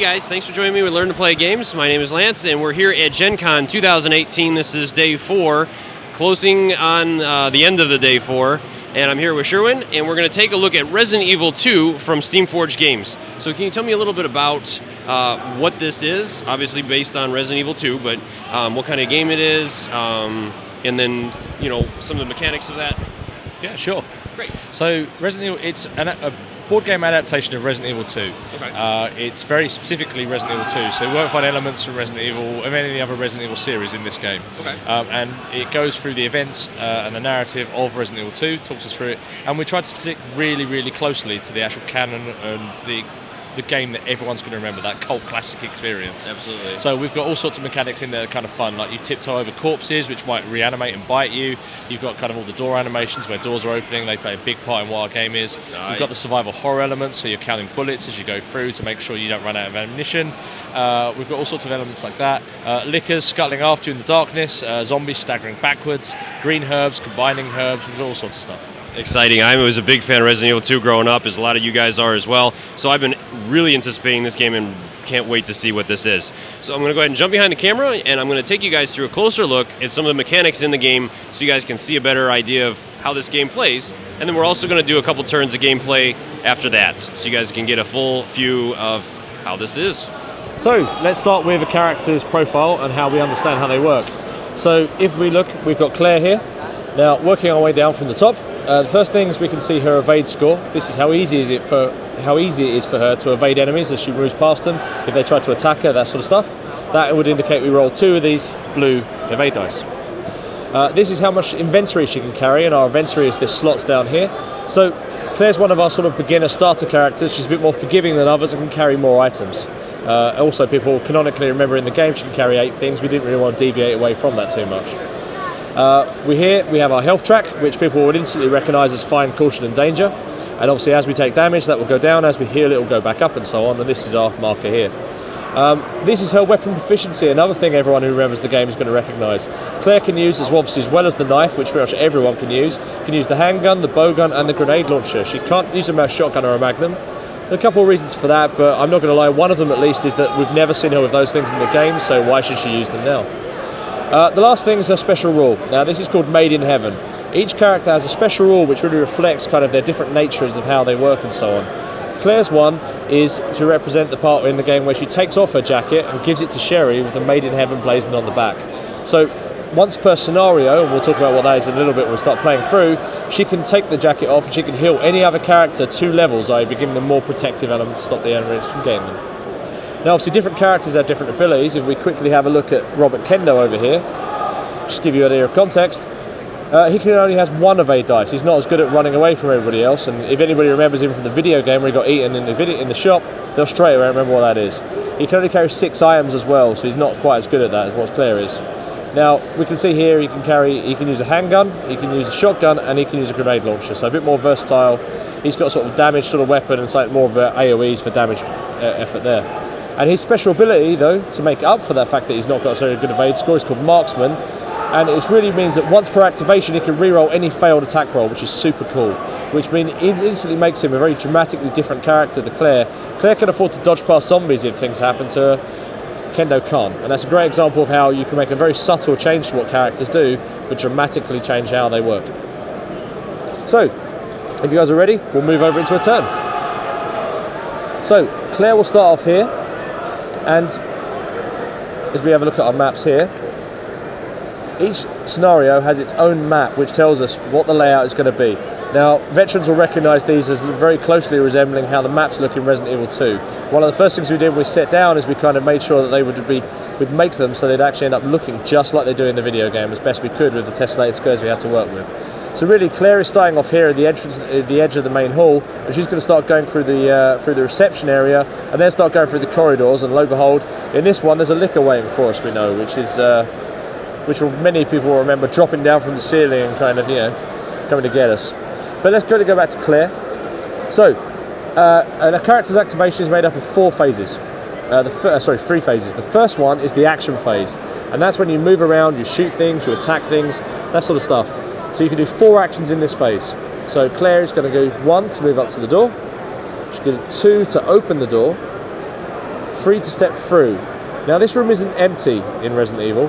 guys, thanks for joining me with Learn to Play Games. My name is Lance, and we're here at Gen Con 2018. This is day 4, closing on the end of the day 4. And I'm here with Sherwin, and we're going to take a look at Resident Evil 2 from Steamforged Games. So can you tell me a little bit about what this is? Obviously based on Resident Evil 2, but what kind of game it is, and then, you know, some of the mechanics of that. Yeah, sure. Great. So Resident Evil, it's a board game adaptation of Resident Evil 2. Okay. It's very specifically Resident Evil 2, so you won't find elements from Resident Evil of any of the other Resident Evil series in this game. Okay. And it goes through the events and the narrative of Resident Evil 2, talks us through it, and we tried to stick really, really closely to the actual canon and the game that everyone's going to remember, that cult classic experience. Absolutely. So we've got all sorts of mechanics in there that are kind of fun, like you tiptoe over corpses, which might reanimate and bite you. You've got kind of all the door animations where doors are opening, they play a big part in what our game is. Nice. We've got the survival horror elements, so you're counting bullets as you go through to make sure you don't run out of ammunition. We've got all sorts of elements like that. Lickers scuttling after you in the darkness, zombies staggering backwards, green herbs, combining herbs, we've got all sorts of stuff. Exciting. I was a big fan of Resident Evil 2 growing up, as a lot of you guys are as well. So I've been really anticipating this game and can't wait to see what this is. So I'm going to go ahead and jump behind the camera, and I'm going to take you guys through a closer look at some of the mechanics in the game so you guys can see a better idea of how this game plays. And then we're also going to do a couple turns of gameplay after that, so you guys can get a full view of how this is. So let's start with a character's profile and how we understand how they work. So if we look, we've got Claire here. Now, working our way down from the top, the first thing is we can see her evade score. This is how easy it is for her to evade enemies as she moves past them. If they try to attack her, that sort of stuff. That would indicate we roll 2 of these blue evade dice. This is how much inventory she can carry, and our inventory is this slots down here. So Claire's one of our sort of beginner starter characters. She's a bit more forgiving than others and can carry more items. Also, people canonically remember in the game she can carry 8 things. We didn't really want to deviate away from that too much. We have our health track, which people would instantly recognise as fine, caution and danger, and obviously as we take damage that will go down, as we heal it will go back up and so on, and this is our marker here. This is her weapon proficiency, another thing everyone who remembers the game is going to recognise. Claire can use, as well as the knife, which pretty much everyone can use the handgun, the bowgun and the grenade launcher. She can't use a shotgun or a magnum. There are a couple of reasons for that, but I'm not going to lie, one of them at least is that we've never seen her with those things in the game, so why should she use them now? The last thing is her special rule. Now this is called Made in Heaven. Each character has a special rule which really reflects kind of their different natures of how they work and so on. Claire's one is to represent the part in the game where she takes off her jacket and gives it to Sherry with the Made in Heaven blazoned on the back. So once per scenario, and we'll talk about what that is in a little bit when we start playing through, she can take the jacket off and she can heal any other character 2 levels, i.e. giving them more protective elements to stop the enemies from getting them. Now obviously different characters have different abilities. If we quickly have a look at Robert Kendo over here, just to give you an idea of context, he only has 1 evade dice. He's not as good at running away from everybody else, and if anybody remembers him from the video game where he got eaten in the shop, they'll straight away remember what that is. He can only carry 6 items as well, so he's not quite as good at that as what Claire is. Now we can see here he can use a handgun, he can use a shotgun, and he can use a grenade launcher, so a bit more versatile. He's got sort of damage sort of weapon and slightly more about AoEs for damage effort there. And his special ability, though, to make up for that fact that he's not got a very good evade score, is called Marksman, and it really means that once per activation he can reroll any failed attack roll, which is super cool, which means it instantly makes him a very dramatically different character to Claire. Claire can afford to dodge past zombies if things happen to her. Kendo can't, and that's a great example of how you can make a very subtle change to what characters do, but dramatically change how they work. So, if you guys are ready, we'll move over into a turn. So, Claire will start off here, and as we have a look at our maps here, each scenario has its own map which tells us what the layout is going to be. Now, veterans will recognise these as very closely resembling how the maps look in Resident Evil 2. One of the first things we did when we set down is we kind of made sure that we'd make them so they'd actually end up looking just like they do in the video game as best we could with the tessellated squares we had to work with. So really, Claire is starting off here at the edge of the main hall, and she's going to start going through the reception area, and then start going through the corridors. And lo and behold, in this one, there's a licker waiting for us. We know, which many people will remember dropping down from the ceiling and kind of coming to get us. But let's go back to Claire. So, a character's activation is made up of 4 phases. 3 phases. The first one is the action phase, and that's when you move around, you shoot things, you attack things, that sort of stuff. So you can do 4 actions in this phase. So Claire is going to go 1 to move up to the door. She's going to do 2 to open the door. free to step through. Now this room isn't empty in Resident Evil.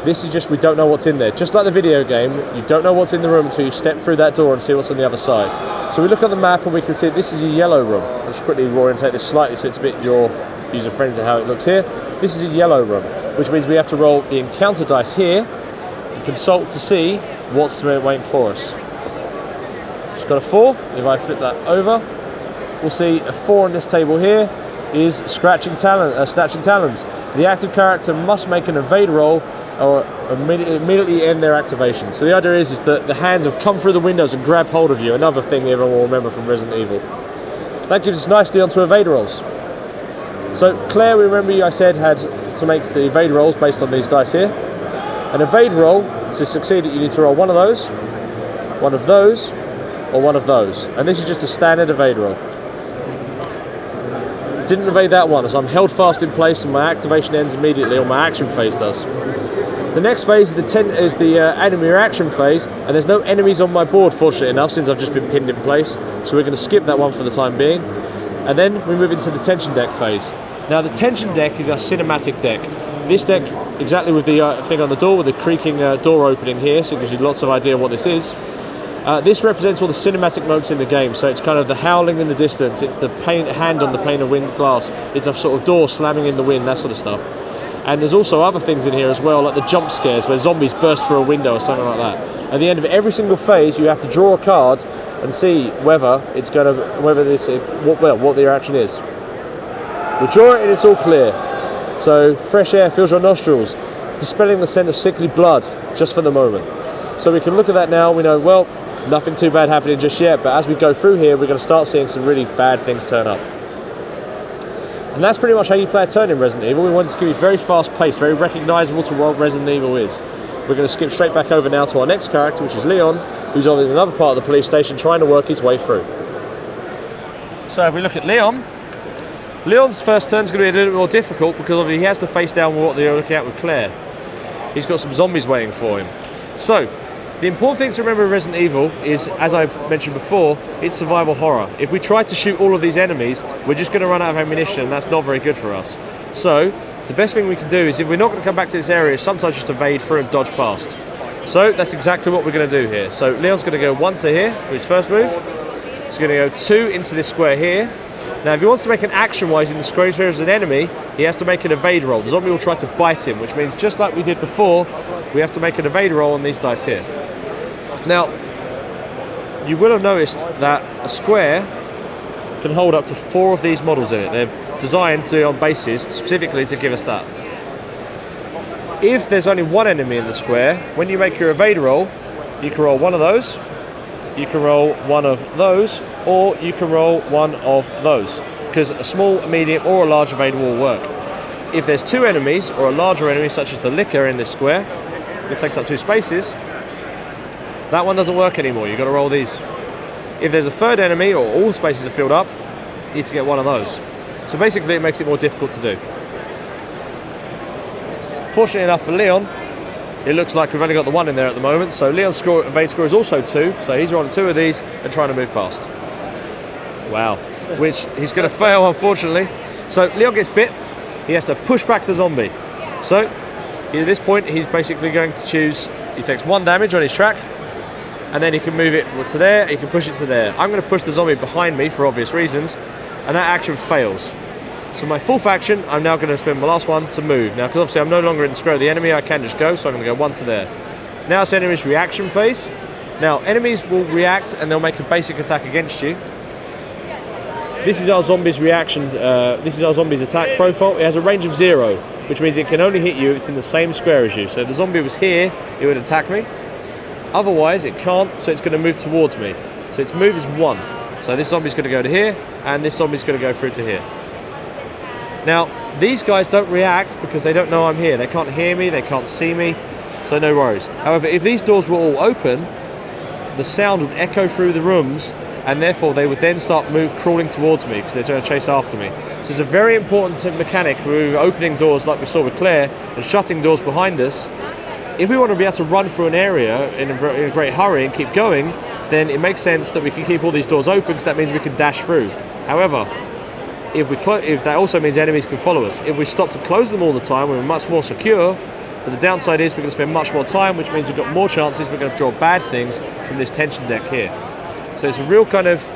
This is just, we don't know what's in there. Just like the video game, you don't know what's in the room until you step through that door and see what's on the other side. So we look at the map and we can see this is a yellow room. I'll just quickly orientate this slightly so it's a bit your user-friendly to how it looks here. This is a yellow room, which means we have to roll the encounter dice here and consult to see what's waiting for us. It's got a 4. If I flip that over, we'll see a 4 on this table here is snatching talons. The active character must make an evade roll or immediately end their activation. So the idea is that the hands have come through the windows and grab hold of you, another thing everyone will remember from Resident Evil. That gives us nicely onto evade rolls. So Claire, remember I said, had to make the evade rolls based on these dice here. An evade roll, to succeed you need to roll one of those, or one of those. And this is just a standard evade roll. Didn't evade that one, so I'm held fast in place and my activation ends immediately, or my action phase does. The next phase is the enemy reaction phase, and there's no enemies on my board, fortunately enough, since I've just been pinned in place, so we're going to skip that one for the time being. And then we move into the tension deck phase. Now the tension deck is our cinematic deck. This deck, exactly with the thing on the door, with the creaking door opening here, so it gives you lots of idea what this is. This represents all the cinematic moments in the game, so it's kind of the howling in the distance, it's the hand on the pane of wind glass, it's a sort of door slamming in the wind, that sort of stuff. And there's also other things in here as well, like the jump scares, where zombies burst through a window or something like that. At the end of every single phase, you have to draw a card and see whether it's going to, what the reaction is. We draw it and it's all clear. So fresh air fills your nostrils, dispelling the scent of sickly blood, just for the moment. So we can look at that now, we know, well, nothing too bad happening just yet, but as we go through here, we're going to start seeing some really bad things turn up. And that's pretty much how you play a turn in Resident Evil. We want it to be very fast paced, very recognisable to what Resident Evil is. We're going to skip straight back over now to our next character, which is Leon, who's on another part of the police station trying to work his way through. So if we look at Leon, Leon's first turn is going to be a little bit more difficult because obviously he has to face down what they're looking at with Claire. He's got some zombies waiting for him. So, the important thing to remember in Resident Evil is, as I mentioned before, it's survival horror. If we try to shoot all of these enemies, we're just going to run out of ammunition, and that's not very good for us. So, the best thing we can do is, if we're not going to come back to this area, sometimes just evade through and dodge past. So, that's exactly what we're going to do here. So, Leon's going to go 1 to here for his first move. He's going to go 2 into this square here. Now, if he wants to make an action-wise in the square here as an enemy, he has to make an evade roll. The zombie will try to bite him, which means, just like we did before, we have to make an evade roll on these dice here. Now, you will have noticed that a square can hold up to 4 of these models in it. They're designed to be on bases specifically to give us that. If there's only one enemy in the square, when you make your evade roll, you can roll one of those, you can roll one of those, or you can roll one of those, because a small, a medium, or a large evade will work. If there's 2 enemies, or a larger enemy such as the licker in this square, it takes up 2 spaces, that one doesn't work anymore, you've got to roll these. If there's a 3rd enemy, or all spaces are filled up, you need to get one of those. So basically it makes it more difficult to do. Fortunately enough for Leon, it looks like we've only got the 1 in there at the moment, so Leon's evade score is also 2, so he's rolling 2 of these and trying to move past. Wow, which he's going to fail, unfortunately. So Leon gets bit, he has to push back the zombie. So at this point he's basically going to choose, he takes 1 damage on his track, and then he can move it to there, he can push it to there. I'm going to push the zombie behind me for obvious reasons, and that action fails. So my 4th action, I'm now going to spend my last one to move. Now, because obviously I'm no longer in the square of the enemy, I can just go, so I'm going to go 1 to there. Now it's enemy's reaction phase. Now, enemies will react and they'll make a basic attack against you. This is our zombie's reaction, this is our zombie's attack profile. It has a range of 0, which means it can only hit you if it's in the same square as you. So if the zombie was here, it would attack me. Otherwise, it can't, so it's going to move towards me. So its move is 1. So this zombie's going to go to here, and this zombie's going to go through to here. Now, these guys don't react because they don't know I'm here. They can't hear me, they can't see me, so no worries. However, if these doors were all open, the sound would echo through the rooms, and therefore they would then start crawling towards me because they're trying to chase after me. So it's a very important mechanic with opening doors like we saw with Claire and shutting doors behind us. If we want to be able to run through an area in a great hurry and keep going, then it makes sense that we can keep all these doors open because that means we can dash through. However, If that also means enemies can follow us. If we stop to close them all the time, we're much more secure. But the downside is we're going to spend much more time, which means we've got more chances. We're going to draw bad things from this tension deck here. So it's a real kind of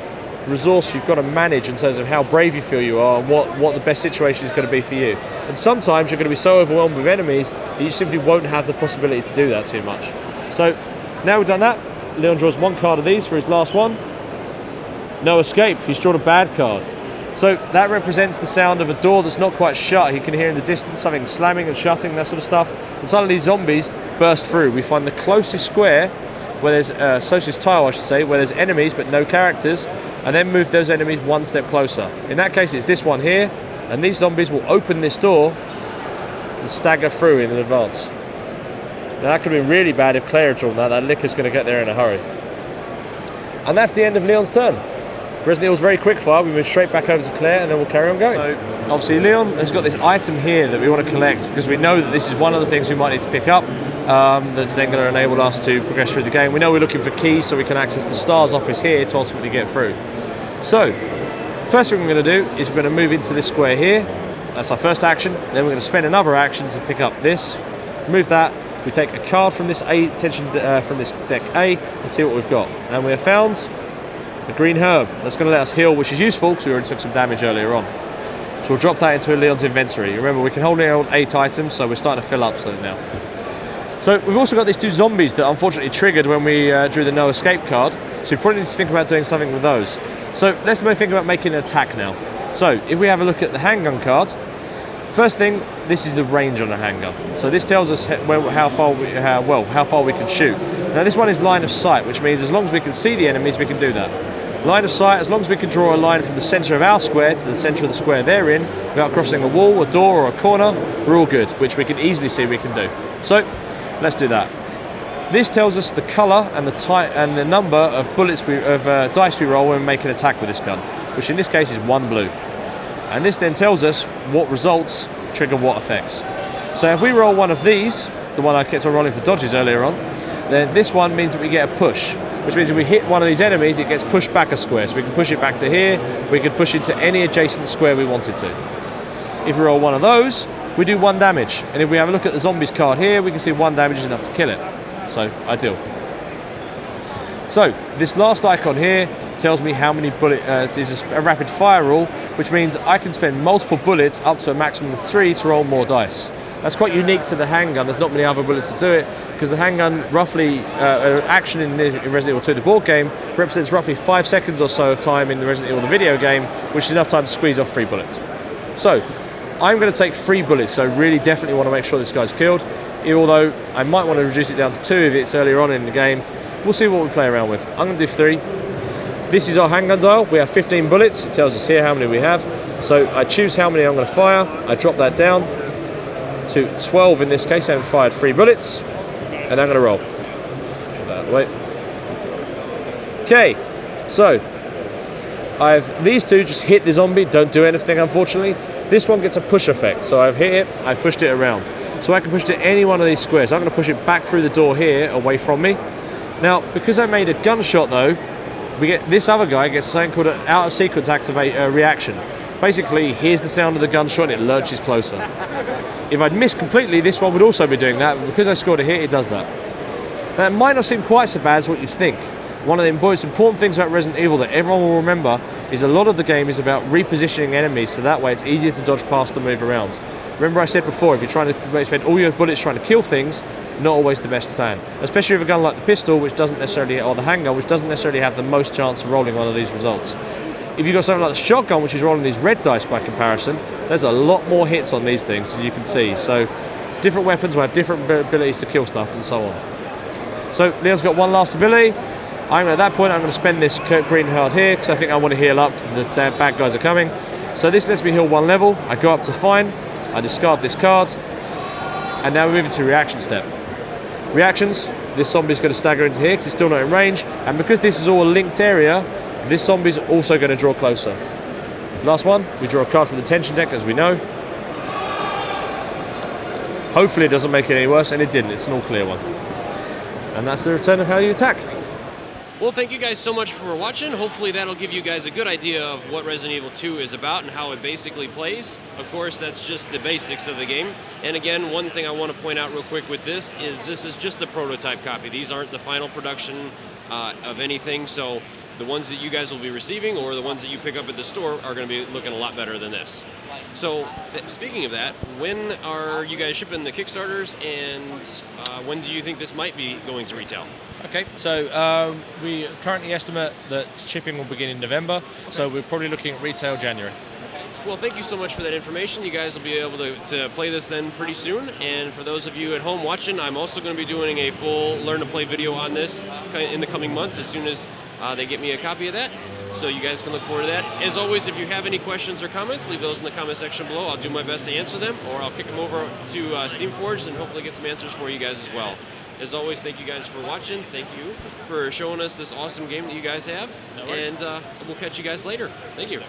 resource you've got to manage in terms of how brave you feel you are and what the best situation is going to be for you. And sometimes you're going to be so overwhelmed with enemies that you simply won't have the possibility to do that too much. So now we've done that, Leon draws one card of these for his last one. No escape, he's drawn a bad card. So that represents the sound of a door that's not quite shut. He can hear in the distance something slamming and shutting, that sort of stuff. And suddenly zombies burst through. We find the closest square, where there's closest tile I should say, where there's enemies but no characters, and then move those enemies one step closer. In that case it's this one here, and these zombies will open this door and stagger through in advance. Now that could have been really bad if Claire had drawn that. That Licker's going to get there in a hurry. And that's the end of Leon's turn. Resident Evil's very quick fire. We move straight back over to Claire and then we'll carry on going. So obviously Leon has got this item here that we want to collect because we know that this is one of the things we might need to pick up that's then going to enable us to progress through the game. We know we're looking for keys so we can access the STARS office here to ultimately get through. So first thing we're going to do is we're going to move into this square here. That's our first action. Then we're going to spend another action to pick up this. Move that. We take a card from this from this deck A and see what we've got. And we have found a green herb. That's going to let us heal, which is useful because we already took some damage earlier on. So we'll drop that into Leon's inventory. Remember, we can only hold 8 items, so we're starting to fill up now. So we've also got these 2 zombies that unfortunately triggered when we drew the no escape card. So we probably need to think about doing something with those. So let's think about making an attack now. So if we have a look at the handgun card, first thing, this is the range on a handgun. So this tells us how far we can shoot. Now this one is line of sight, which means as long as we can see the enemies, we can do that. Line of sight, as long as we can draw a line from the centre of our square to the centre of the square they're in, without crossing a wall, a door or a corner, we're all good, which we can easily see we can do. So let's do that. This tells us the colour and the type and the number of dice we roll when we make an attack with this gun, which in this case is 1 blue. And this then tells us what results trigger what effects. So if we roll one of these, the one I kept on rolling for dodges earlier on, then this one means that we get a push, which means if we hit one of these enemies, it gets pushed back a square. So we can push it back to here, we can push it to any adjacent square we wanted to. If we roll one of those, we do 1 damage. And if we have a look at the zombies card here, we can see 1 damage is enough to kill it. So ideal. So this last icon here tells me how many bullets, is a rapid fire rule, which means I can spend multiple bullets up to a maximum of 3 to roll more dice. That's quite unique to the handgun. There's not many other bullets that do it, because the handgun roughly, action in Resident Evil 2, the board game, represents roughly 5 seconds or so of time in the Resident Evil, the video game, which is enough time to squeeze off 3 bullets. So I'm going to take 3 bullets, so I really definitely want to make sure this guy's killed, although I might want to reduce it down to 2 if it's earlier on in the game. We'll see what we play around with. I'm going to do 3. This is our handgun dial. We have 15 bullets. It tells us here how many we have. So I choose how many I'm going to fire. I drop that down to 12 in this case. I haven't fired 3 bullets. And I'm going to roll. Drop that out of the way. Okay, so these 2 just hit the zombie, don't do anything unfortunately. This one gets a push effect. So I've hit it, I've pushed it around. So I can push it to any one of these squares. I'm going to push it back through the door here, away from me. Now, because I made a gunshot though, this other guy gets something called an out of sequence activate reaction. Basically, he hears the sound of the gunshot and it lurches closer. If I'd missed completely, this one would also be doing that, but because I scored a hit, it does that. Now, it might not seem quite so bad as what you think. One of the most important things about Resident Evil that everyone will remember is a lot of the game is about repositioning enemies, so that way it's easier to dodge past and move around. Remember I said before, if you're trying to spend all your bullets trying to kill things, not always the best plan. Especially with a gun like the pistol, which doesn't necessarily, or the handgun, which doesn't necessarily have the most chance of rolling one of these results. If you've got something like the shotgun, which is rolling these red dice by comparison, there's a lot more hits on these things, as you can see. So different weapons will have different abilities to kill stuff and so on. So Leon's got 1 last ability. At that point I'm going to spend this green heart here because I think I want to heal up because the bad guys are coming. So this lets me heal 1 level. I go up to fine. I discard this card. And now we move into reaction step. Reactions, this zombie's going to stagger into here because it's still not in range, and because this is all a linked area, this zombie's also going to draw closer. Last one, we draw a card from the tension deck, as we know. Hopefully it doesn't make it any worse, and it didn't. It's an all clear one. And that's the return of how you attack. Well, thank you guys so much for watching. Hopefully that'll give you guys a good idea of what Resident Evil 2 is about and how it basically plays. Of course, that's just the basics of the game. And again, one thing I want to point out real quick with this is just a prototype copy. These aren't the final production of anything, so the ones that you guys will be receiving or the ones that you pick up at the store are going to be looking a lot better than this. So, speaking of that, when are you guys shipping the Kickstarters, and when do you think this might be going to retail? Okay, so we currently estimate that shipping will begin in November, so we're probably looking at retail January. Well, thank you so much for that information. You guys will be able to play this then pretty soon. And for those of you at home watching, I'm also going to be doing a full Learn to Play video on this in the coming months as soon as they get me a copy of that. So you guys can look forward to that. As always, if you have any questions or comments, leave those in the comment section below. I'll do my best to answer them, or I'll kick them over to Steamforged and hopefully get some answers for you guys as well. As always, thank you guys for watching. Thank you for showing us this awesome game that you guys have. No worries. And we'll catch you guys later. Thank you.